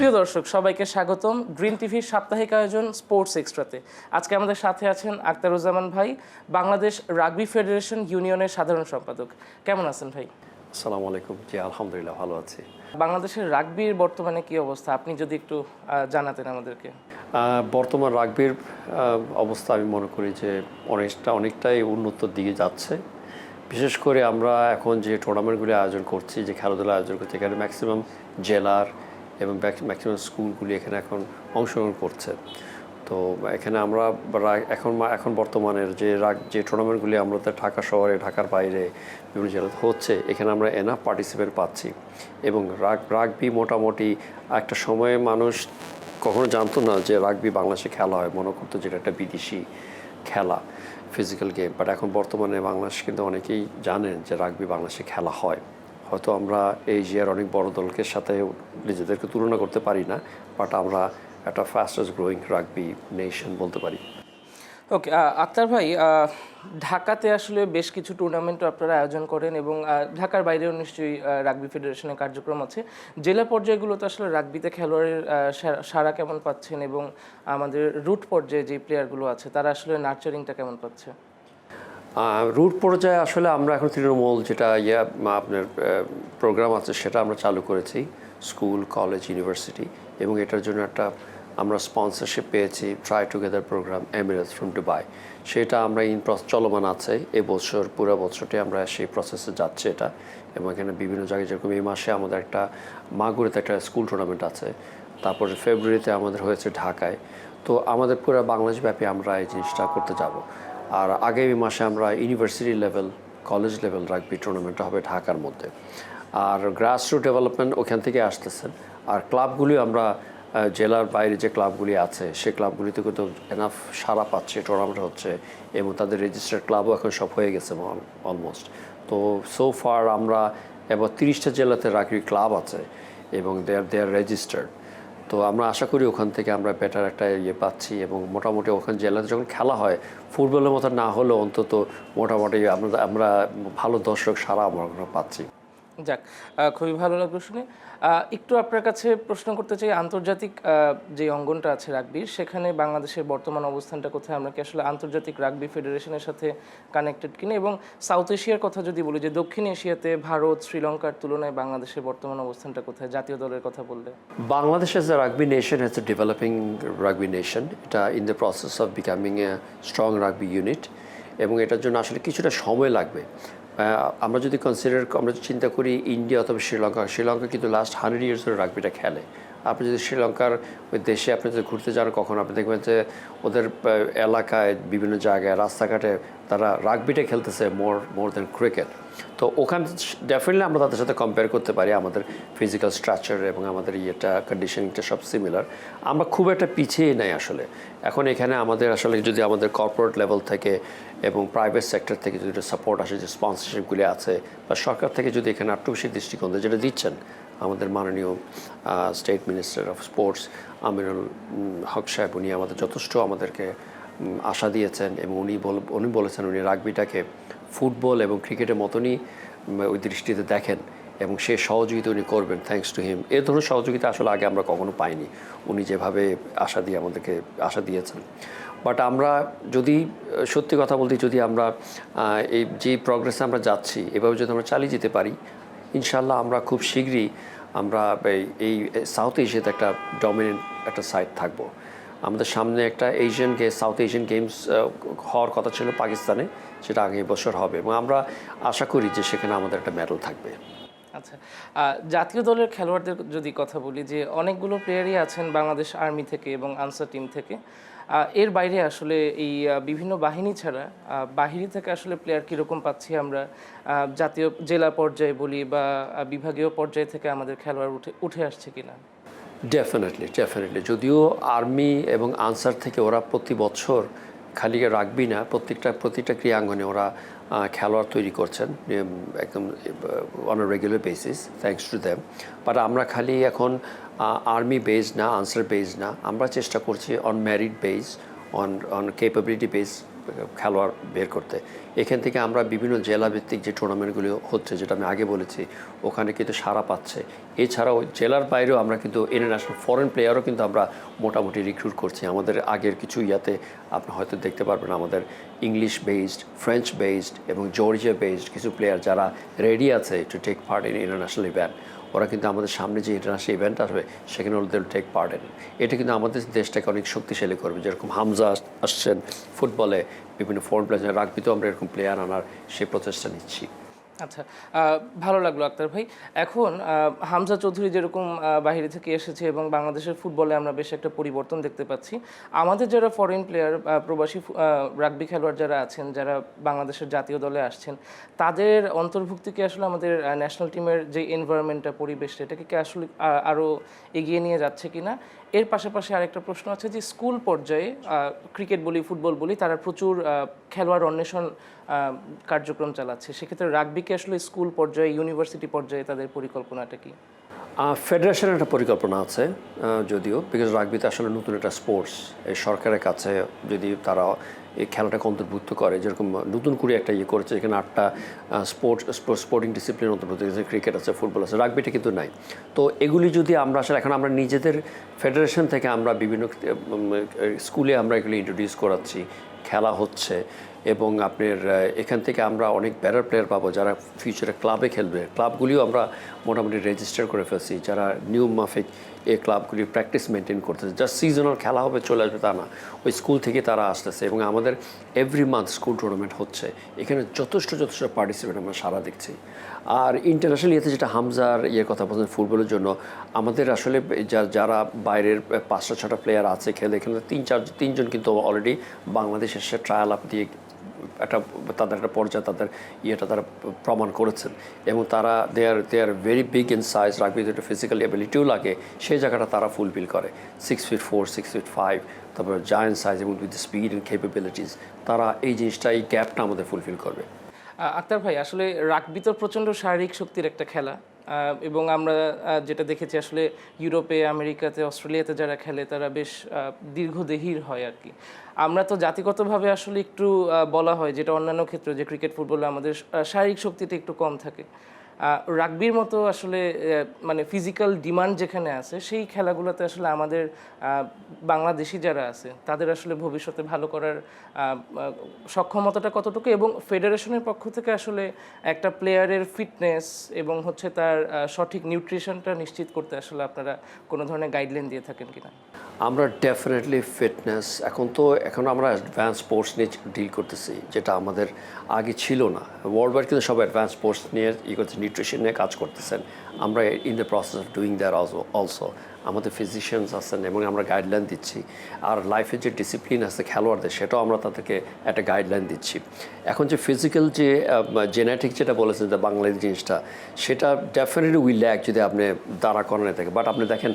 সুপ্রিয় দর্শক সবাইকে স্বাগতম গ্রিন টিভির সাপ্তাহিক আয়োজন স্পোর্টস এক্সট্রাতে। আজকে আমাদের সাথে আছেন আখতারুজ্জামান ভাই, বাংলাদেশ রাগবি ফেডারেশন ইউনিয়নের সাধারণ সম্পাদক। কেমন আছেন ভাই? আসসালামু আলাইকুম। জি আলহামদুলিল্লাহ ভালো আছি। বাংলাদেশের রাগবির বর্তমানে কি অবস্থা, আপনি যদি একটু জানাতেন আমাদেরকে। বর্তমান রাগবির অবস্থা আমি মনে করি যে অনেকটাই উন্নতির দিকে যাচ্ছে। বিশেষ করে আমরা এখন যে টুর্নামেন্টগুলি আয়োজন করছি, যে খেলাধুলা আয়োজন করছি, এখানে ম্যাক্সিমাম জেলার এবং ম্যাক্সিমাম স্কুলগুলি এখানে এখন অংশগ্রহণ করছে। তো এখানে আমরা এখন বর্তমানের যে টুর্নামেন্টগুলি আমাদের ঢাকা শহরে, ঢাকার বাইরে বিভিন্ন জেলাতে হচ্ছে, এখানে আমরা এনাফ পার্টিসিপেন্ট পাচ্ছি। এবং রাগবি মোটামুটি একটা সময়ে মানুষ কখনো জানতো না যে রাগবি বাংলাদেশে খেলা হয়, মনে করতো যেটা একটা বিদেশি খেলা, ফিজিক্যাল গেম। বাট এখন বর্তমানে বাংলাদেশ কিন্তু অনেকেই জানেন যে রাগবি বাংলাদেশে খেলা হয়। হয়তো আমরা এশিয়ার অনেক বড় দলকে সাথে নিজেদেরকে তুলনা করতে পারি না, বাট আমরা একটা ফাস্টেস্ট গ্রোয়িং রাগবি নেশন বলতে পারি। ওকে, আক্তার ভাই, ঢাকাতে আসলে বেশ কিছু টুর্নামেন্টও আপনারা আয়োজন করেন এবং ঢাকার বাইরেও নিশ্চয়ই রাগবি ফেডারেশনের কার্যক্রম আছে। জেলা পর্যায়গুলোতে আসলে রাগবিতে খেলোয়াড়ের সাড়া কেমন পাচ্ছেন এবং আমাদের রুট পর্যায়ে যে প্লেয়ারগুলো আছে তারা আসলে নার্চারিংটা কেমন পাচ্ছে? রুট পর্যায়ে আসলে আমরা এখন তৃণমূল যেটা আপনার প্রোগ্রাম আছে সেটা আমরা চালু করেছি, স্কুল, কলেজ, ইউনিভার্সিটি, এবং এটার জন্য একটা আমরা স্পন্সরশিপ পেয়েছি, try together programme, Emirates from Dubai. সেটা আমরা চলমান আছে এবছর, পুরো বছরটি আমরা সেই প্রসেসে যাচ্ছে এটা। এবং এখানে বিভিন্ন জায়গায়, যেরকম এই মাসে আমাদের একটা মাগুরাতে একটা স্কুল টুর্নামেন্ট আছে, তারপরে ফেব্রুয়ারিতে আমাদের হয়েছে ঢাকায়। তো আমাদের পুরো বাংলাদেশব্যাপী আমরা এই জিনিসটা করতে যাব। আর আগামী মাসে আমরা university level, college level rugby টুর্নামেন্টটা হবে ঢাকার মধ্যে। আর গ্রাসরুট ডেভেলপমেন্ট ওখান থেকে আসতেছেন। আর ক্লাবগুলিও আমরা জেলার বাইরে যে ক্লাবগুলি আছে সে ক্লাবগুলিতে কিন্তু এনাফ সাড়া পাচ্ছে, টুর্নামেন্ট হচ্ছে, এবং তাদের রেজিস্টার্ড ক্লাবও এখন সব হয়ে গেছে অলমোস্ট। তো সো ফার আমরা এবার 30টা জেলাতে রাগবি ক্লাব আছে এবং দে আর রেজিস্টার্ড। তো আমরা আশা করি ওখান থেকে আমরা বেটার একটা পাচ্ছি, এবং মোটামুটি ওখানে জেলাতে যখন খেলা হয়, ফুটবলের মতো না হলেও অন্তত মোটামুটি আমরা ভালো দর্শক সারা আমরা পাচ্ছি। যাক, খুবই ভালো লাগলো শুনে। একটু আপনার কাছে প্রশ্ন করতে চাই, আন্তর্জাতিক যে অঙ্গনটা আছে রাগবির, সেখানে বাংলাদেশের বর্তমান অবস্থানটা কোথায়? আমরা কি আসলে আন্তর্জাতিক রাগবি ফেডারেশনের সাথে কানেক্টেড কিনা? এবং সাউথ এশিয়ার কথা যদি বলি, যে দক্ষিণ এশিয়াতে ভারত, শ্রীলঙ্কার তুলনায় বাংলাদেশের বর্তমান অবস্থানটা কোথায় জাতীয় দলের কথা বললে? Bangladesh as a rugby nation, as a developing rugby nation, এটা in the process of becoming a strong rugby unit, এবং এটার জন্য আসলে কিছুটা সময় লাগবে। আমরা যদি আমরা চিন্তা করি ইন্ডিয়া অথবা শ্রীলঙ্কা কিন্তু লাস্ট 100 ইয়ার্স ধরে রাগবিটা খেলে। আপনি যদি শ্রীলঙ্কার ওই দেশে আপনি যদি ঘুরতে যান কখনো, আপনি দেখবেন যে ওদের এলাকায় বিভিন্ন জায়গায় রাস্তাঘাটে তারা রাগবিটা খেলতেছে মোর দ্যান ক্রিকেট। তো ওখানে ডেফিনেটলি আমরা তাদের সাথে কম্পেয়ার করতে পারি, আমাদের ফিজিক্যাল স্ট্রাকচার এবং আমাদের কন্ডিশনিংটা সব সিমিলার। আমরা খুব একটা পিছিয়ে নেই আসলে। এখন এখানে আমাদের আসলে যদি আমাদের কর্পোরেট লেভেল থেকে এবং প্রাইভেট সেক্টর থেকে যদি সাপোর্ট আসে, যে স্পন্সরশিপগুলি আছে, বা সরকার থেকে যদি এখানে আরও বেশি দৃষ্টিকোণ যেটা দিচ্ছেন আমাদের মাননীয় state minister of sports Aminul Haque Sahab, উনি যথেষ্ট আমাদেরকে আশা দিয়েছেন, এবং উনি বলেছেন উনি রাগবিটাকে ফুটবল এবং ক্রিকেটের মতনই ওই দৃষ্টিতে দেখেন, এবং সে সহযোগিতা উনি করবেন। Thanks to him. এ ধরনের সহযোগিতা আসলে আগে আমরা কখনো পাইনি, উনি যেভাবে আমাদেরকে আশা দিয়েছেন। বাট আমরা যদি সত্যি কথা বলতে, যদি আমরা এই যে প্রগ্রেসে আমরা যাচ্ছি এভাবে যদি আমরা চালিয়ে যেতে পারি, ইনশাল্লাহ আমরা খুব শীঘ্রই আমরা এই সাউথ এশিয়াতে একটা ডমিনেন্ট একটা সাইড থাকবো। আমাদের সামনে একটা সাউথ এশিয়ান গেমস হওয়ার কথা ছিল পাকিস্তানে, সেটা আগামী বছর হবে, এবং আমরা আশা করি যে সেখানে আমাদের একটা মেডেল থাকবে। আচ্ছা, জাতীয় দলের খেলোয়াড়দের যদি কথা বলি, যে অনেকগুলো প্লেয়ারই আছেন বাংলাদেশ আর্মি থেকে এবং আনসার টিম থেকে। এর বাইরে আসলে এই বিভিন্ন বাহিনী ছাড়া বাহিনী থেকে আসলে প্লেয়ার কীরকম পাচ্ছি আমরা? জাতীয় জেলা পর্যায়ে বলি বা বিভাগীয় পর্যায়ে থেকে আমাদের খেলোয়াড় উঠে আসছে কিনা? ডেফিনেটলি। যদিও আর্মি এবং আনসার থেকে ওরা প্রতি বছর খালি রাগবি না, প্রতিটা ক্রীড়াঙ্গনে ওরা খেলোয়াড় তৈরি করছেন একদম on a regular basis, thanks to them. But আমরা খালি এখন আর্মি বেস না, আনসার বেস না, আমরা চেষ্টা করছি on merit base, on capability base খেলোয়াড় বের করতে। এখান থেকে আমরা বিভিন্ন জেলাভিত্তিক যে টুর্নামেন্টগুলি হচ্ছে, যেটা আমি আগে বলেছি, ওখানে কিন্তু সাড়া পাচ্ছে। এছাড়াও জেলার বাইরেও আমরা কিন্তু ইন্টারন্যাশনাল ফরেন প্লেয়ারও কিন্তু আমরা মোটামুটি রিক্রুট করছি। আমাদের আগের কিছু ইয়াতে আপনি হয়তো দেখতে পারবেন আমাদের ইংলিশ বেসড, ফ্রেঞ্চ বেসড এবং জর্জিয়া বেসড কিছু প্লেয়ার যারা রেডি আছে to take part in international event. ওরা কিন্তু আমাদের সামনে যে ইন্টারন্যাশনাল ইভেন্ট আসবে সেখানে ওদের টেক পার্ট ইন। এটা কিন্তু আমাদের দেশটাকে অনেক শক্তিশালী করবে। যেরকম হামজা আসছেন ফুটবলে, বিভিন্ন ফরেন প্লেয়ার, রাগবিতেও আমরা এরকম প্লেয়ার আনার সেই প্রচেষ্টা নিচ্ছি। আচ্ছা, ভালো লাগলো আক্তার ভাই। এখন হামজা চৌধুরী যেরকম বাইরে থেকে এসেছে এবং বাংলাদেশের ফুটবলে আমরা বেশ একটা পরিবর্তন দেখতে পাচ্ছি, আমাদের যারা ফরেন প্লেয়ার, প্রবাসী রাগবি খেলোয়াড় যারা আছেন, যারা বাংলাদেশের জাতীয় দলে আসছেন, তাদের অন্তর্ভুক্তিকে আসলে আমাদের ন্যাশনাল টিমের যে এনভায়রনমেন্টটা, পরিবেশটা, এটাকে কি আসলে আরও এগিয়ে নিয়ে যাচ্ছে কিনা? এর পাশাপাশি আরেকটা প্রশ্ন আছে যে স্কুল পর্যায়ে ক্রিকেট বলি, ফুটবল বলি, তারা প্রচুর খেলোয়াড় অন্বেষণ কার্যক্রম চালাচ্ছে। সেক্ষেত্রে রাগবিকে আসলে স্কুল পর্যায়ে, ইউনিভার্সিটি পর্যায়ে তাদের পরিকল্পনাটা কি? ফেডারেশনের একটা পরিকল্পনা আছে যদিও, বিকজ রাগবিতে আসলে নতুন একটা স্পোর্টস। এই সরকারের কাছে যদি তারা এই খেলাটাকে অন্তর্ভুক্ত করে, যেরকম নতুন করে একটা ইয়ে করেছে, এখানে 8টা স্পোর্টিং ডিসিপ্লিন অন্তর্ভুক্ত করেছে, ক্রিকেট আছে, ফুটবল আছে, রাগবিটা কিন্তু নাই। তো এগুলি যদি আমরা আসলে এখন আমরা নিজেদের ফেডারেশন থেকে আমরা বিভিন্ন স্কুলে আমরা এগুলি ইন্ট্রোডিউস করাচ্ছি, খেলা হচ্ছে, এবং আপনার এখান থেকে আমরা অনেক বেটার প্লেয়ার পাবো যারা ফিউচারে ক্লাবে খেলবে। ক্লাবগুলিও আমরা মোটামুটি রেজিস্টার করে ফেলছি, যারা নিয়ম মাফিক এই ক্লাবগুলি প্র্যাকটিস মেনটেন করতেছে। জাস্ট সিজনাল খেলা হবে, চলে আসবে তা না, ওই স্কুল থেকে তারা আসতেছে। এবং আমাদের এভরি মান্থ স্কুল টুর্নামেন্ট হচ্ছে, এখানে যথেষ্ট পার্টিসিপেট আমরা সারা দেখছি। আর ইন্টারন্যাশনাল ইয়েতে যেটা হামজার ইয়ের কথা বলছেন ফুটবলের জন্য, আমাদের আসলে যারা বাইরের 5-6টা প্লেয়ার আছে খেলে, এখানে 3-4জন কিন্তু অলরেডি বাংলাদেশের সে ট্রায়াল আপ দিয়ে একটা তাদের একটা পর্যায়ে তাদের ইয়েটা তারা প্রমাণ করেছেন। এবং তারা they are very big in size. রাগবিতে একটা ফিজিক্যাল এবিলিটিও লাগে, সেই জায়গাটা তারা ফুলফিল করে। 6'4", 6'5", তারপর জায়ান্ট সাইজ এবং উইথ স্পিড অ্যান্ড ক্যাপাবিলিটিস, তারা এই জিনিসটা, এই গ্যাপটা আমাদের ফুলফিল করবে। আক্তার ভাই, আসলে রাগবি তো প্রচণ্ড শারীরিক শক্তির একটা খেলা, এবং আমরা যেটা দেখেছি আসলে ইউরোপে, আমেরিকাতে, অস্ট্রেলিয়াতে যারা খেলে তারা বেশ দীর্ঘদেহীর হয় আর কি। আমরা তো জাতিগতভাবে আসলে একটু বলা হয়, যেটা অন্যান্য ক্ষেত্রে, যে ক্রিকেট ফুটবলে আমাদের শারীরিক শক্তিটা একটু কম থাকে। রাগবির মতো আসলে মানে ফিজিক্যাল ডিমান্ড যেখানে আছে, সেই খেলাগুলোতে আসলে আমাদের বাংলাদেশি যারা আছে তাদের আসলে ভবিষ্যতে ভালো করার সক্ষমতাটা কতটুকু, এবং ফেডারেশনের পক্ষ থেকে আসলে একটা প্লেয়ারের ফিটনেস এবং হচ্ছে তার সঠিক নিউট্রিশনটা নিশ্চিত করতে আসলে আপনারা কোনো ধরনের গাইডলাইন দিয়ে থাকেন কিনা? আমরা ডেফিনেটলি ফিটনেস, এখন আমরা অ্যাডভান্স স্পোর্টস নিয়ে ডিল করতেছি, যেটা আমাদের আগে ছিল না। ওয়ার্ল্ড ওয়াইড কিন্তু সব অ্যাডভান্স স্পোর্টস নিয়ে করছে, নিউট্রিশন নিয়ে কাজ করতেছেন। আমরা in the process of doing that also. আমাদের ফিজিশিয়ানস আছেন এবং আমরা গাইডলাইন দিচ্ছি। আর লাইফের যে ডিসিপ্লিন আছে খেলোয়াড়দের, সেটাও আমরা তাদেরকে একটা গাইডলাইন দিচ্ছি। এখন যে ফিজিক্যাল যে জেনেটিক যেটা বলেছেন, যে বাংলাদেশ জিনিসটা, সেটা ডেফিনেটলি উই ল্যাক যদি আপনি দাঁড়া করানো থাকে। বাট আপনি দেখেন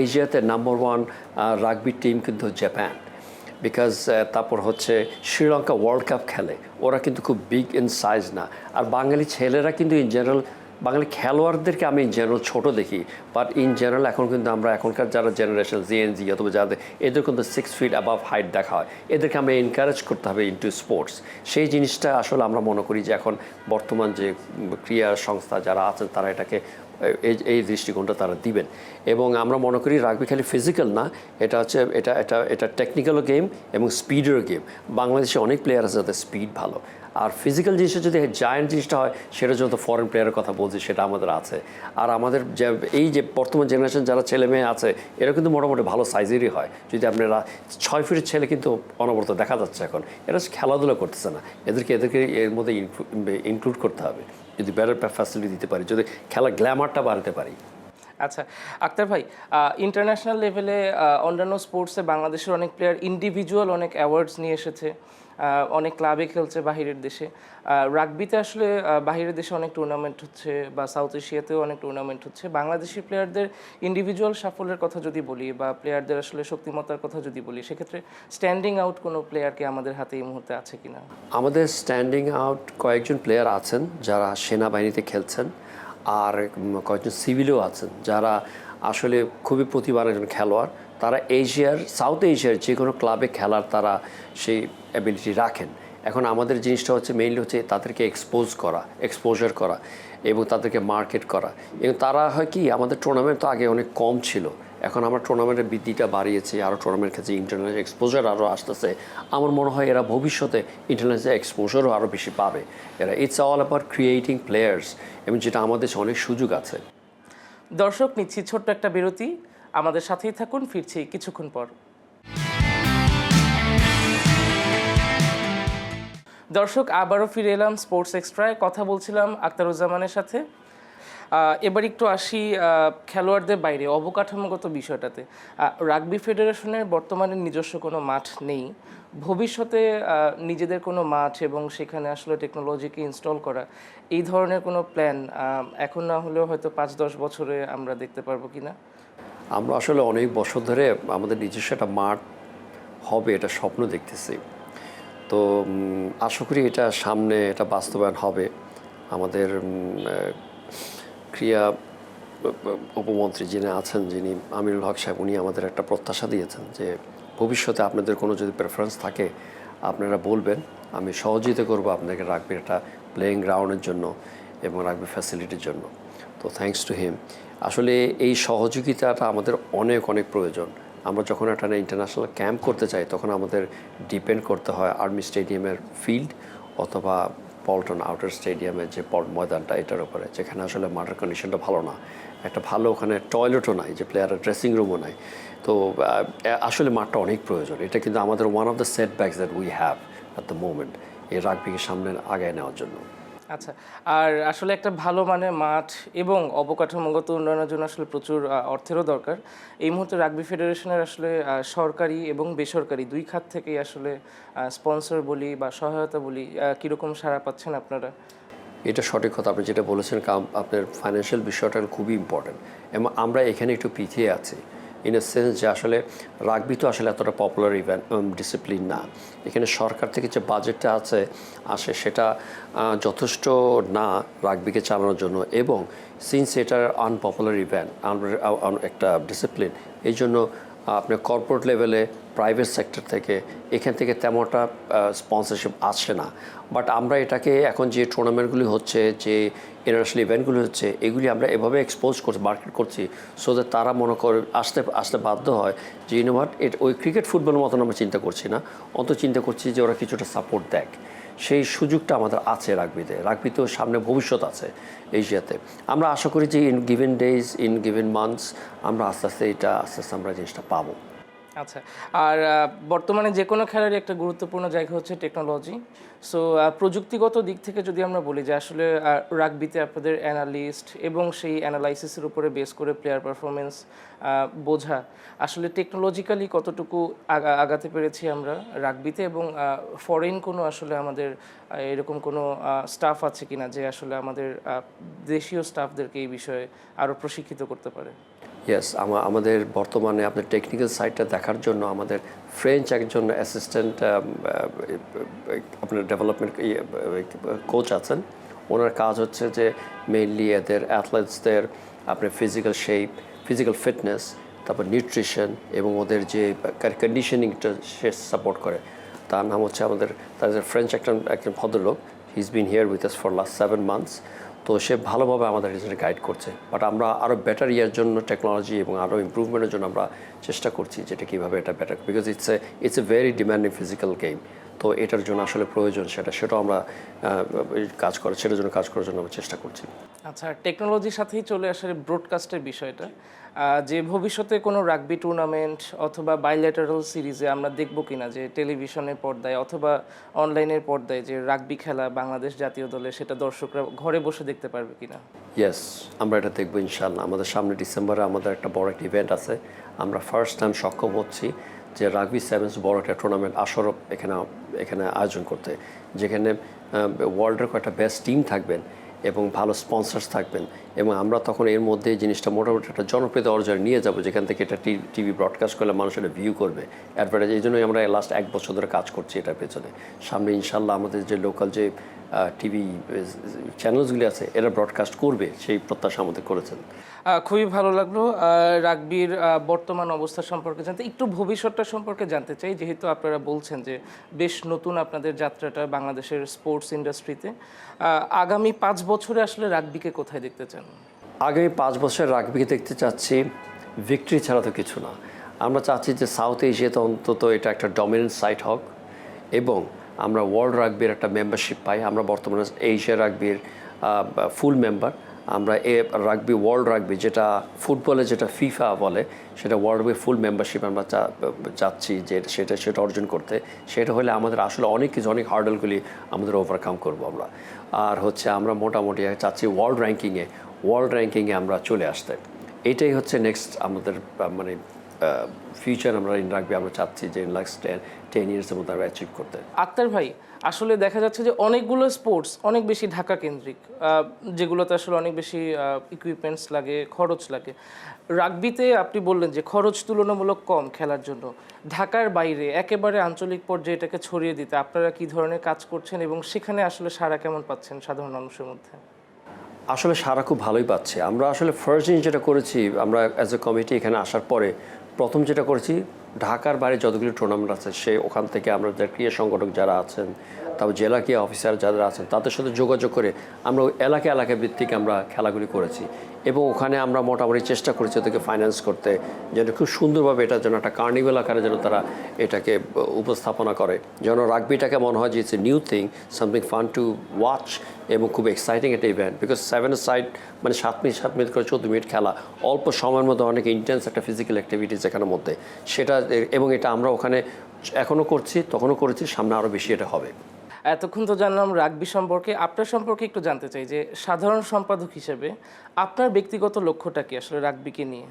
এশিয়াতে নাম্বার 1 রাগবি টিম কিন্তু জাপান, বিকজ তারপর হচ্ছে শ্রীলঙ্কা ওয়ার্ল্ড কাপ খেলে, ওরা কিন্তু খুব বিগ ইন সাইজ না। আর বাঙালি ছেলেরা কিন্তু ইন জেনারেল, বাঙালি খেলোয়াড়দেরকে আমি ইন জেনারেল ছোটো দেখি, বাট ইন জেনারেল এখন কিন্তু আমরা এখনকার যারা জেনারেশন জেএনজি অথবা যাদের, এদের কিন্তু 6 ফিট অ্যাবাভ হাইট দেখা হয়। এদেরকে আমরা এনকারেজ করতে হবে ইনটু স্পোর্টস। সেই জিনিসটা আসলে আমরা মনে করি যে এখন বর্তমান যে ক্রীড়া সংস্থা যারা আছেন, তারা এটাকে এই দৃষ্টিকোণটা তারা দিবেন। এবং আমরা মনে করি রাগবি খালি ফিজিক্যাল না, এটা হচ্ছে এটা টেকনিক্যালও গেম এবং স্পিডেরও গেম। বাংলাদেশে অনেক প্লেয়ার আছে যাদের স্পিড ভালো, আর ফিজিক্যাল জিনিসটা যদি জায়ান্ট জিনিসটা হয়, সেটা যত ফরেন প্লেয়ারের কথা বলছি সেটা আমাদের আছে। আর আমাদের এই যে বর্তমান জেনারেশন যারা ছেলে মেয়ে আছে, এরা কিন্তু মোটামুটি ভালো সাইজেরই হয়। যদি আপনারা 6 ফিটের ছেলে কিন্তু অনবরত দেখা যাচ্ছে এখন, এরা খেলাধুলা করতেছে না, এদেরকে এর মধ্যে ইনক্লুড করতে হবে, যদি বেটার ফ্যাসিলিটি দিতে পারি, যদি খেলা গ্ল্যামারটা বাড়াতে পারি। আচ্ছা আক্তার ভাই, ইন্টারন্যাশনাল লেভেলে অন্যান্য স্পোর্টসে বাংলাদেশের অনেক প্লেয়ার ইন্ডিভিজুয়াল অনেক অ্যাওয়ার্ডস নিয়ে এসেছে, অনেক ক্লাবে খেলছে বাহিরের দেশে। রাগবিতে আসলে বাহিরের দেশে অনেক টুর্নামেন্ট হচ্ছে, বা সাউথ এশিয়াতেও অনেক টুর্নামেন্ট হচ্ছে। বাংলাদেশি প্লেয়ারদের ইন্ডিভিজুয়াল সাফল্যের কথা যদি বলি, বা প্লেয়ারদের আসলে শক্তিমত্তার কথা যদি বলি, সেক্ষেত্রে স্ট্যান্ডিং আউট কোনো প্লেয়ারকে আমাদের হাতে এই মুহূর্তে আছে কিনা? আমাদের স্ট্যান্ডিং আউট কয়েকজন প্লেয়ার আছেন যারা সেনাবাহিনীতে খেলছেন, আর কয়েকজন সিভিলেও আছেন যারা আসলে খুবই প্রতিভার একজন খেলোয়াড়। তারা সাউথ এশিয়ার যে কোনো ক্লাবে খেলার তারা সেই অ্যাবিলিটি রাখেন। এখন আমাদের জিনিসটা হচ্ছে মেইনলি হচ্ছে তাদেরকে এক্সপোজার করা এবং তাদেরকে মার্কেট করা। এবং তারা হয় কি, আমাদের টুর্নামেন্ট তো আগে অনেক কম ছিল, এখন আমরা টুর্নামেন্টের বৃদ্ধিটা বাড়িয়েছি, আরও টুর্নামেন্ট ক্ষেত্রে ইন্টারন্যাশনাল এক্সপোজার আরও আসতেছে। আমার মনে হয় এরা ভবিষ্যতে ইন্টারন্যাশনাল এক্সপোজারও আরও বেশি পাবে। It's all about creating players, এবং যেটা আমাদের অনেক সুযোগ আছে। দর্শক, নিচ্ছি ছোট্ট একটা বিরতি, আমাদের সাথেই থাকুন, ফিরছি কিছুক্ষণ পর। দর্শক, আবারও ফিরে এলাম স্পোর্টস এক্সট্রায়, কথা বলছিলাম আখতারুজ্জামানের সাথে। এবার একটু আসি খেলোয়াড়দের বাইরে অবকাঠামোগত বিষয়টাতে। রাগবি ফেডারেশনের বর্তমানে নিজস্ব কোনো মাঠ নেই, ভবিষ্যতে নিজেদের কোনো মাঠ এবং সেখানে আসলে টেকনোলজিকে ইনস্টল করা, এই ধরনের কোনো প্ল্যান এখন না হলেও হয়তো 5-10 বছরে আমরা দেখতে পারবো কিনা? আমরা আসলে অনেক বছর ধরে আমাদের নিজস্ব একটা মাঠ হবে এটা স্বপ্ন দেখতেছি। তো আশা করি এটা সামনে এটা বাস্তবায়ন হবে। আমাদের ক্রীড়া উপমন্ত্রী যিনি আছেন, যিনি আমিনুল হক সাহেব, উনি আমাদের একটা প্রত্যাশা দিয়েছেন যে ভবিষ্যতে আপনাদের কোনো যদি প্রেফারেন্স থাকে আপনারা বলবেন, আমি সহযোগিতা করব আপনাকে রাগবির একটা প্লেয়িং গ্রাউন্ডের জন্য এবং রাগবি ফ্যাসিলিটির জন্য। তো থ্যাঙ্কস টু হিম। আসলে এই সহযোগিতাটা আমাদের অনেক অনেক প্রয়োজন। আমরা যখন একটা ইন্টারন্যাশনাল ক্যাম্প করতে চাই তখন আমাদের ডিপেন্ড করতে হয় আর্মি স্টেডিয়ামের ফিল্ড অথবা পল্টন আউটার স্টেডিয়ামের যে ময়দানটা, এটার উপরে, যেখানে আসলে মাঠের কন্ডিশনটা ভালো না, একটা ভালো ওখানে টয়লেটও নাই, যে প্লেয়ারের ড্রেসিং রুমও নাই। তো আসলে মাঠটা অনেক প্রয়োজন। এটা কিন্তু আমাদের one of the সেটব্যাকস that we have at the moment এই রাগবিকে সামনে আগায় নেওয়ার জন্য। আচ্ছা, আর আসলে একটা ভালো মানের মাঠ এবং অবকাঠামোগত উন্নয়নের জন্য আসলে প্রচুর অর্থেরও দরকার। এই মুহূর্তে রাগবি ফেডারেশনের আসলে সরকারি এবং বেসরকারি দুই খাত থেকেই আসলে স্পন্সর বলি বা সহায়তা বলি, কীরকম সাড়া পাচ্ছেন আপনারা? এটা সঠিক কথা, আপনি যেটা বলেছেন, আপনার ফাইন্যান্সিয়াল বিষয়টা খুবই ইম্পর্টেন্ট। এবং আমরা এখানে একটু পিছিয়ে আছি ইন এ সেন্স যে আসলে রাগবি তো আসলে এতটা পপুলার ইভেন্ট ডিসিপ্লিন না। এখানে সরকার থেকে যে বাজেটটা আসে সেটা যথেষ্ট না রাগবিকে চালানোর জন্য। এবং সিন্স এটার আনপপুলার ইভেন্ট, একটা ডিসিপ্লিন, এই জন্য আপনার কর্পোরেট লেভেলে প্রাইভেট সেক্টর থেকে এখান থেকে তেমনটা স্পন্সরশিপ আসে না। বাট আমরা এটাকে এখন যে টুর্নামেন্টগুলি হচ্ছে, যে ইন্টারন্যাশনাল ইভেন্টগুলি হচ্ছে, এগুলি আমরা এভাবে এক্সপোজ করছি, মার্কেট করছি, সো দ্যাট তারা মনে করে আসতে বাধ্য হয় যে ইউনোভাট ওই ক্রিকেট ফুটবলের মতন আমরা চিন্তা করছি না, অন্তত চিন্তা করছি যে ওরা কিছুটা সাপোর্ট দেয়। সেই সুযোগটা আমাদের আছে রাগবিতেও সামনে ভবিষ্যৎ আছে এশিয়াতে। আমরা আশা করি যে in given days, in given months আমরা আস্তে আস্তে আমরা জিনিসটা পাবো। আচ্ছা, আর বর্তমানে যে কোনো খেলারই একটা গুরুত্বপূর্ণ জায়গা হচ্ছে টেকনোলজি। সো প্রযুক্তিগত দিক থেকে যদি আমরা বলি যে আসলে রাগবিতে আপনাদের অ্যানালিস্ট এবং সেই অ্যানালাইসিসের উপরে বেস করে প্লেয়ার পারফরমেন্স বোঝা, আসলে টেকনোলজিক্যালি কতটুকু আগাতে পেরেছি আমরা রাগবিতে, এবং ফরেন কোনো আসলে আমাদের এরকম কোনো স্টাফ আছে কিনা যে আসলে আমাদের দেশীয় স্টাফদেরকে এই বিষয়ে আরও প্রশিক্ষিত করতে পারে? ইয়েস, আমাদের বর্তমানে আপনার টেকনিক্যাল সাইডটা দেখার জন্য আমাদের ফ্রেঞ্চ একজন অ্যাসিস্ট্যান্ট আপনার ডেভেলপমেন্ট কোচ আছেন। ওনার কাজ হচ্ছে যে মেইনলি এদের অ্যাথলেটসদের আপনার ফিজিক্যাল ফিটনেস, তারপর নিউট্রিশন এবং ওদের যে কন্ডিশনিংটা সে সাপোর্ট করে। তার নাম হচ্ছে তাদের ফ্রেঞ্চ একজন ভদ্রলোক। He is bin here with us for last 7 months। তো সে ভালোভাবে আমাদের রিজনে গাইড করছে। বাট আমরা আরও বেটার ইয়ার জন্য টেকনোলজি এবং আরও ইম্প্রুভমেন্টের জন্য আমরা চেষ্টা করছি যেটা কীভাবে এটা better, because it's a very demanding physical game. তো এটার জন্য আসলে প্রয়োজন সেটাও আমরা সেটার জন্য কাজ করার জন্য আমরা চেষ্টা করছি। আচ্ছা, টেকনোলজির সাথেই চলে আসলে ব্রডকাস্টের বিষয়টা, যে ভবিষ্যতে কোনো রাগবি টুর্নামেন্ট অথবা বাইল্যাটারাল সিরিজে আমরা দেখব কিনা যে টেলিভিশনের পর্দায় অথবা অনলাইনের পর্দায় যে রাগবি খেলা বাংলাদেশ জাতীয় দলে, সেটা দর্শকরা ঘরে বসে দেখতে পারবে কিনা? ইয়েস, আমরা এটা দেখবো ইনশাআল্লাহ। আমাদের সামনে ডিসেম্বরে আমাদের একটা বড় একটা ইভেন্ট আছে। আমরা ফার্স্ট টাইম সক্ষম হচ্ছি যে রাগবি সেভেন্স বড় একটা টুর্নামেন্ট আসর এখানে আয়োজন করতে, যেখানে ওয়ার্ল্ডের কয়েকটা বেস্ট টিম থাকবেন এবং ভালো স্পন্সার্স থাকবেন। এবং আমরা তখন এর মধ্যে জিনিসটা মোটামুটি একটা জনপ্রিয়তা অর্জনে নিয়ে যাব, যেখান থেকে এটা টিভি ব্রডকাস্ট করলে মানুষ এটা ভিউ করবে, অ্যাডভার্টাইজ। এই জন্যই আমরা লাস্ট 1 বছর ধরে কাজ করছি এটার পেছনে। সামনে ইনশাল্লাহ আমাদের যে লোকাল যে টিভি চ্যানেলসগুলি আছে এরা ব্রডকাস্ট করবে সেই প্রত্যাশা আমাদের করেছেন। খুবই ভালো লাগলো রাগবির বর্তমান অবস্থা সম্পর্কে জানতে। একটু ভবিষ্যৎটা সম্পর্কে জানতে চাই, যেহেতু আপনারা বলছেন যে বেশ নতুন আপনাদের যাত্রাটা বাংলাদেশের স্পোর্টস ইন্ডাস্ট্রিতে। আগামী 5 বছরে আসলে রাগবিকে কোথায় দেখতে চান? আগামী 5 বছর রাগবিকে দেখতে চাচ্ছি ভিক্টরি ছাড়া তো কিছু না। আমরা চাচ্ছি যে সাউথ এশিয়াতে অন্তত এটা একটা ডমিনেন্ট সাইট হোক এবং আমরা ওয়ার্ল্ড রাগবির একটা মেম্বারশিপ পাই। আমরা বর্তমানে এশিয়া রাগবির ফুল মেম্বার। আমরা রাগবি ওয়ার্ল্ড রাগবি যেটা ফুটবলে যেটা ফিফা বলে সেটা ওয়ার্ল্ড রাগবি ফুল মেম্বারশিপ আমরা চাচ্ছি যে সেটা অর্জন করতে। সেটা হলে আমাদের আসলে অনেক কিছু অনেক হার্ডলগুলি আমাদের ওভারকাম করবো আমরা। আর হচ্ছে আমরা মোটামুটি চাচ্ছি ওয়ার্ল্ড র্যাঙ্কিংয়ে আমরা চলে আসতে। এটাই হচ্ছে নেক্সট আমাদের মানে ফিউচার আমরা ইন রাগবি আমরা চাচ্ছি যে নেক্সট 10 ইয়ার্সের মধ্যে আমরা অ্যাচিভ করতে। আক্তার ভাই, আসলে দেখা যাচ্ছে যে অনেকগুলো স্পোর্টস অনেক বেশি ঢাকা কেন্দ্রিক, যেগুলোতে আসলে অনেক বেশি ইকুইপমেন্টস লাগে, খরচ লাগে। রাগবিতে আপনি বললেন যে খরচ তুলনামূলক কম খেলার জন্য। ঢাকার বাইরে একেবারে আঞ্চলিক পর্যায়ে এটাকে ছড়িয়ে দিতে আপনারা কী ধরনের কাজ করছেন এবং সেখানে আসলে সাড়া কেমন পাচ্ছেন সাধারণ মানুষের মধ্যে? আসলে সারা খুব ভালোই পাচ্ছে। আমরা আসলে ফার্স্ট দিন যেটা করেছি, আমরা অ্যাজ এ কমিটি এখানে আসার পরে প্রথম যেটা করেছি, ঢাকার বাইরে যতগুলি টুর্নামেন্ট আছে ওখান থেকে আমরা ক্রীড়া সংগঠক যারা আছেন, তারপর জেলা ক্রীড়া অফিসার যারা আছেন তাদের সাথে যোগাযোগ করে আমরা এলাকা ভিত্তিক আমরা খেলাগুলি করেছি এবং ওখানে আমরা মোটামুটি চেষ্টা করেছি ওদেরকে ফাইন্যান্স করতে, যেন খুব সুন্দরভাবে এটা যেন একটা কার্নিভাল আকারে যেন তারা এটাকে উপস্থাপনা করে, যেন রাগবিটাকে মনে হয় যে it's a new thing, something fun to watch এবং খুব এক্সাইটিং একটা ইভেন্ট। বিকজ 7 সাইড মানে 7 মিনিট করে 14 মিনিট খেলা, অল্প সময়ের মধ্যে অনেক ইন্টেন্স একটা ফিজিক্যাল অ্যাক্টিভিটিস এখানের মধ্যে সেটা, এবং এটা আমরা ওখানে এখনও করছি, তখনও করেছি, সামনে আরও বেশি এটা হবে। এতক্ষণ তো জানলাম রাগবি সম্পর্কে, আপনার সম্পর্কে একটু জানতে চাই যে সাধারণ সম্পাদক হিসেবে আপনার ব্যক্তিগত লক্ষ্যটা কি আসলে রাগবিকে নিয়ে?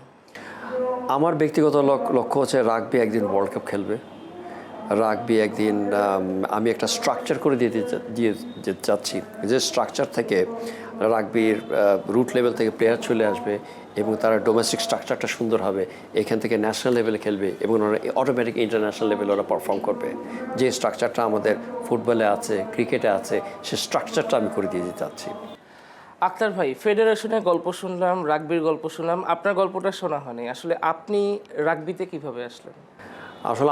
আমার ব্যক্তিগত লক্ষ্য হচ্ছে রাগবি একদিন ওয়ার্ল্ড কাপ খেলবে। রাগবি একদিন আমি একটা স্ট্রাকচার করে দিয়ে যাচ্ছি, যে স্ট্রাকচার থেকে রাগবির রুট লেভেল থেকে প্লেয়ার চলে আসবে এবং তারা ডোমেস্টিক স্ট্রাকচারটা সুন্দর হবে, এখান থেকে ন্যাশনাল লেভেলে খেলবে এবং ওরা অটোমেটিক ইন্টারন্যাশনাল লেভেলে ওরা পারফর্ম করবে। যে স্ট্রাকচারটা আমাদের ফুটবলে আছে, ক্রিকেটে আছে, সেই স্ট্রাকচারটা আমি করে দিয়ে দিতে চাচ্ছি। আক্তার ভাই, ফেডারেশনের গল্প শুনলাম, রাগবির গল্প শুনলাম, আপনার গল্পটা শোনা হয়নি। আসলে আপনি রাগবিতে কিভাবে আসলেন? আসলে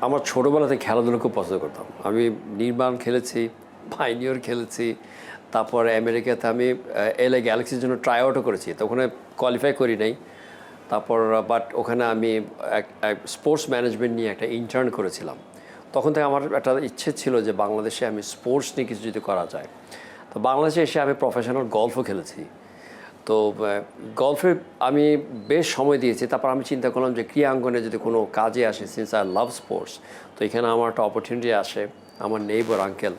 আমার ছোটোবেলাতে খেলাধুলো খুব পছন্দ করতাম। আমি নির্মাণ খেলেছি, পাইনিয়র খেলেছি, তারপরে আমেরিকাতে আমি LA গ্যালাক্সির জন্য ট্রাই আউটও করেছি, তো ওখানে কোয়ালিফাই করি নাই। তারপর বাট ওখানে আমি স্পোর্টস ম্যানেজমেন্ট নিয়ে একটা ইন্টার্ন করেছিলাম। তখন থেকে আমার একটা ইচ্ছে ছিল যে বাংলাদেশে আমি স্পোর্টস নিয়ে কিছু যদি করা যায়। তো বাংলাদেশে এসে আমি প্রফেশনাল গলফও খেলেছি। তো গলফে আমি বেশ সময় দিয়েছি। তারপর আমি চিন্তা করলাম যে ক্রীড়াঙ্গনে যদি কোনো কাজে আসে, সিন্স আই লাভ স্পোর্টস, তো এখানে আমার একটা অপরচুনিটি আসে। আমার নেইবার আঙ্কেল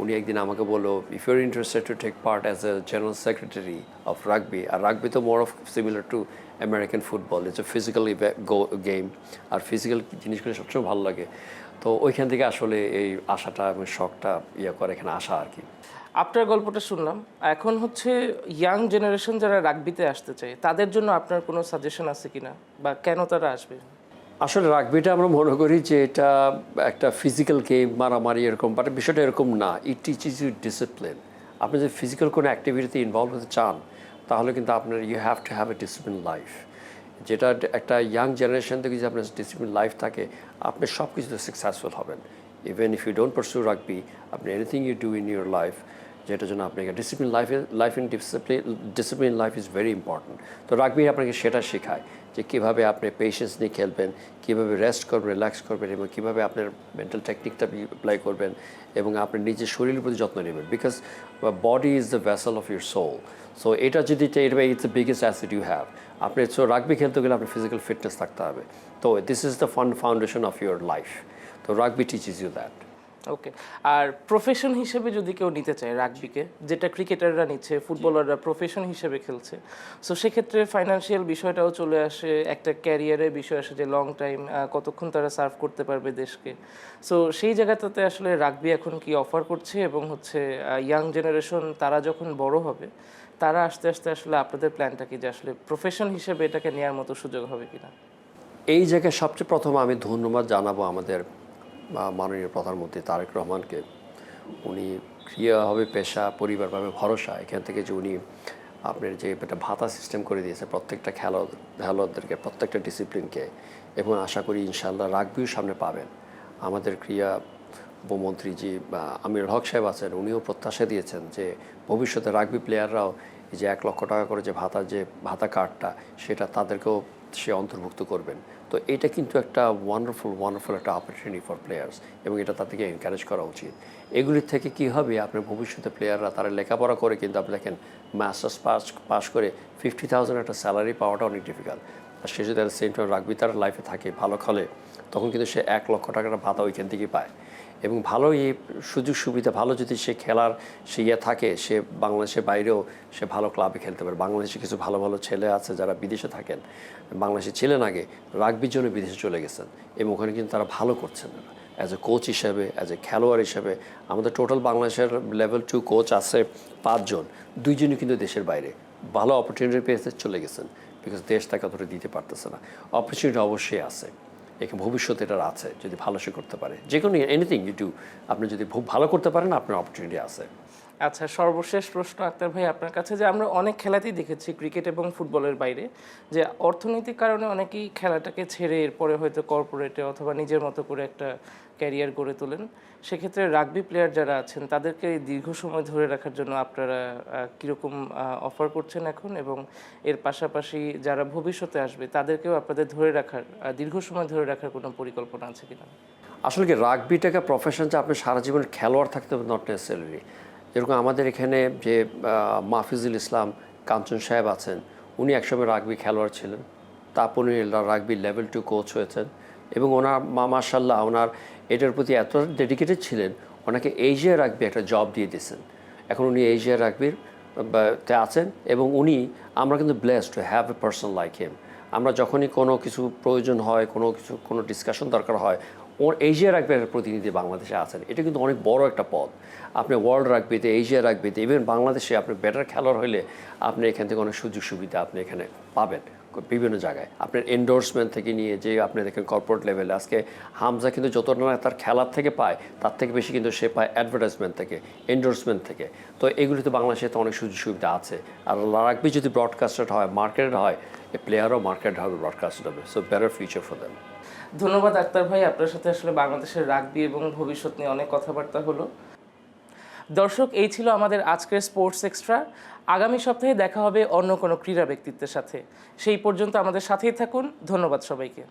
উনি একদিন আমাকে বললো, if you're interested to take part as a general secretary of rugby, আর রাগবি তো more of similar to American football, it's a physical game, আর ফিজিক্যাল জিনিসগুলো সবসময় ভালো লাগে। তো ওইখান থেকে আসলে এই আশাটা এবং শখটা করে এখানে আসা আর কি। আপনার গল্পটা শুনলাম, এখন হচ্ছে ইয়াং জেনারেশন যারা রাগবিতে আসতে চায় তাদের জন্য আপনার কোনো সাজেশন আছে কিনা, বা কেন তারা আসবে? আসলে রাগবিটা আমরা মনে করি যে এটা একটা ফিজিক্যাল গেম, মারামারি এরকম, বাট বিষয়টা এরকম না। ইট টিচিজ ইউ ডিসিপ্লিন। আপনি যদি ফিজিক্যাল কোনো অ্যাক্টিভিটিতে ইনভলভ হতে চান তাহলে কিন্তু আপনার you have to have a discipline life. যেটা একটা ইয়াং জেনারেশন থেকে যদি আপনার ডিসিপ্লিন লাইফ থাকে, আপনি সব কিছুতে সাকসেসফুল হবেন। Even if you don't pursue rugby, আপনি anything you do in your life, যেটার জন্য আপনাকে discipline discipline life is very important. তো রাগবি আপনাকে সেটা শেখায় যে কীভাবে আপনি পেশেন্স নিয়ে খেলবেন, কীভাবে রেস্ট করবেন, রিল্যাক্স করবেন, এবং কীভাবে আপনার মেন্টাল টেকনিকটা অ্যাপ্লাই করবেন এবং আপনার নিজের শরীরের প্রতি যত্ন নেবেন। Because body is the vessel of your soul. So এটা যদি it's the biggest asset you have. আপনি সো রাগবি খেলতে গেলে আপনার ফিজিক্যাল ফিটনেস থাকতে হবে। তো this is the foundation of your life. তো rugby teaches you that. Okay, আর প্রফেশন হিসেবে যদি কেউ নিতে চায় রাগবিকে, যেটা ক্রিকেটাররা নিচ্ছে, ফুটবলাররা প্রফেশন হিসেবে খেলছে, সো সেক্ষেত্রে ফাইন্যান্সিয়াল বিষয়টাও চলে আসে, একটা ক্যারিয়ারের বিষয় আসে যে লং টাইম কতক্ষণ তারা সার্ভ করতে পারবে দেশকে। সো সেই জায়গাটাতে আসলে রাগবি এখন কি অফার করছে, এবং হচ্ছে ইয়াং জেনারেশন তারা যখন বড় হবে তারা আস্তে আস্তে আসলে আপনাদের প্ল্যানটা কি যে আসলে প্রফেশন হিসেবে এটাকে নেওয়ার মতো সুযোগ হবে কিনা? এই জায়গায় সবচেয়ে প্রথম আমি ধন্যবাদ জানাবো আমাদের মাননীয় প্রধানমন্ত্রী তারেক রহমানকে। উনি ক্রিয়া হবে পেশা, পরিবার পাবে ভরসা, এখান থেকে যে উনি আপনার যে একটা ভাতা সিস্টেম করে দিয়েছে প্রত্যেকটা খেলোয়াড়দেরকে, প্রত্যেকটা ডিসিপ্লিনকে, এবং আশা করি ইনশাআল্লাহ রাগবিও সামনে পাবেন। আমাদের ক্রীড়া উপমন্ত্রী জি আমির হক সাহেব আছেন, উনিও প্রত্যাশা দিয়েছেন যে ভবিষ্যতে রাগবি প্লেয়াররাও এই যে 1 লক্ষ টাকা করে যে ভাতা কার্ডটা, সেটা তাদেরকেও সে অন্তর্ভুক্ত করবেন। তো এটা কিন্তু একটা ওয়ান্ডারফুল একটা অপরচুনিটি ফর প্লেয়ার্স, এবং এটা তাদেরকে এনকারেজ করা উচিত। এগুলির থেকে কি হবে, আপনার ভবিষ্যতে প্লেয়াররা তারা লেখাপড়া করে, কিন্তু আপনি দেখেন মাস্টার্স পাস করে 50,000 একটা স্যালারি পাওয়াটা অনেক ডিফিকাল্ট। আর সে যদি সেম টাইম রাগবি তার লাইফে থাকে, ভালো খেলে, তখন কিন্তু সে 1 লক্ষ টাকার ভাতা ওইখান থেকেই পায়। এবং ভালো এই সুযোগ সুবিধা, ভালো যদি সে খেলার সে থাকে, সে বাংলাদেশের বাইরেও সে ভালো ক্লাবে খেলতে পারে। বাংলাদেশে কিছু ভালো ভালো ছেলে আছে যারা বিদেশে থাকেন, বাংলাদেশে ছিলেন আগে, রাগবির জন্য বিদেশে চলে গেছেন, এবং ওখানে কিন্তু তারা ভালো করছেন অ্যাজ এ কোচ হিসেবে, অ্যাজ এ খেলোয়াড় হিসেবে। আমাদের টোটাল বাংলাদেশের লেভেল 2 কোচ আছে 5 জন, 2 জনই কিন্তু দেশের বাইরে ভালো অপরচুনিটি পেয়েছে চলে গেছেন, বিকজ দেশ তাকে অতটা দিতে পারতেছে না। অপরচুনিটি অবশ্যই আছে, এখানে ভবিষ্যতে এটার আছে, যদি ভালো সে করতে পারে। যে কোনো এনিথিং ইউ ডু, আপনি যদি খুব ভালো করতে পারেন, আপনার অপরচুনিটি আছে। আচ্ছা, সর্বশেষ প্রশ্ন আক্তার ভাই আপনার কাছে, যে আমরা অনেক খেলাতেই দেখেছি ক্রিকেট এবং ফুটবলের বাইরে যে অর্থনৈতিক কারণে অনেকেই খেলাটাকে ছেড়ে এরপরে হয়তো কর্পোরেটে অথবা নিজের মতো করে একটা ক্যারিয়ার গড়ে তোলেন। সেক্ষেত্রে রাগবি প্লেয়ার যারা আছেন তাদেরকে দীর্ঘ সময় ধরে রাখার জন্য আপনারা কীরকম অফার করছেন এখন, এবং এর পাশাপাশি যারা ভবিষ্যতে আসবে তাদেরকেও আপনাদের ধরে রাখার, দীর্ঘ সময় ধরে রাখার কোনো পরিকল্পনা আছে কিনা? আসলে কি, রাগবিটাকে প্রফেশন যে আপনি সারা জীবন খেলোয়াড় থাকতে হবে, নট নেসেসারি। যেরকম আমাদের এখানে যে মাহফিজুল ইসলাম কাঞ্চন সাহেব আছেন, উনি একসময় রাগবি খেলোয়াড় ছিলেন, তারপর উনি রাগবি লেভেল 2 কোচ হয়েছেন, এবং ওনার মাশাআল্লাহ ওনার এটার প্রতি এত ডেডিকেটেড ছিলেন, ওনাকে এশিয়া রাগবি একটা জব দিয়ে দিয়েছেন। এখন উনি এশিয়া রাগবির তে আছেন, এবং উনি, আমরা কিন্তু blessed two have a person like him. আমরা যখনই কোনো কিছু প্রয়োজন হয়, কোনো ডিসকাশন দরকার হয়, ওর এশিয়া রাগবির প্রতিনিধি বাংলাদেশে আছেন। এটা কিন্তু অনেক বড় একটা পদ। আপনি ওয়ার্ল্ড রাগবিতে, এশিয়া রাগবিতে, ইভেন বাংলাদেশে আপনি বেটার খেলোয়াড় হলে আপনি এখান থেকে অনেক সুযোগ সুবিধা আপনি এখানে পাবেন বিভিন্ন জায়গায়। আপনার এন্ডোর্সমেন্ট থেকে নিয়ে, যে আপনি দেখেন কর্পোরেট লেভেলে আজকে হামজা কিন্তু যতটা না তার খেলার থেকে পায়, তার থেকে বেশি কিন্তু সে পায় অ্যাডভার্টাইজমেন্ট থেকে, এন্ডোর্সমেন্ট থেকে। তো এগুলি তো বাংলাদেশে তো অনেক সুযোগ সুবিধা আছে। আর রাগবি যদি ব্রডকাস্টেড হয়, মার্কেটেড হয়, এ প্লেয়ারও মার্কেট হবে, ব্রডকাস্টেড হবে। So better future for them. ধন্যবাদ আক্তার ভাই, আপনার সাথে আসলে বাংলাদেশের রাগবি এবং ভবিষ্যৎ নিয়ে অনেক কথাবার্তা হলো। দর্শক, এই ছিল আমাদের আজকের স্পোর্টস এক্সট্রা। আগামী সপ্তাহে দেখা হবে অন্য কোনো ক্রীড়া ব্যক্তিত্বের সাথে। সেই পর্যন্ত আমাদের সাথেই থাকুন। ধন্যবাদ সবাইকে।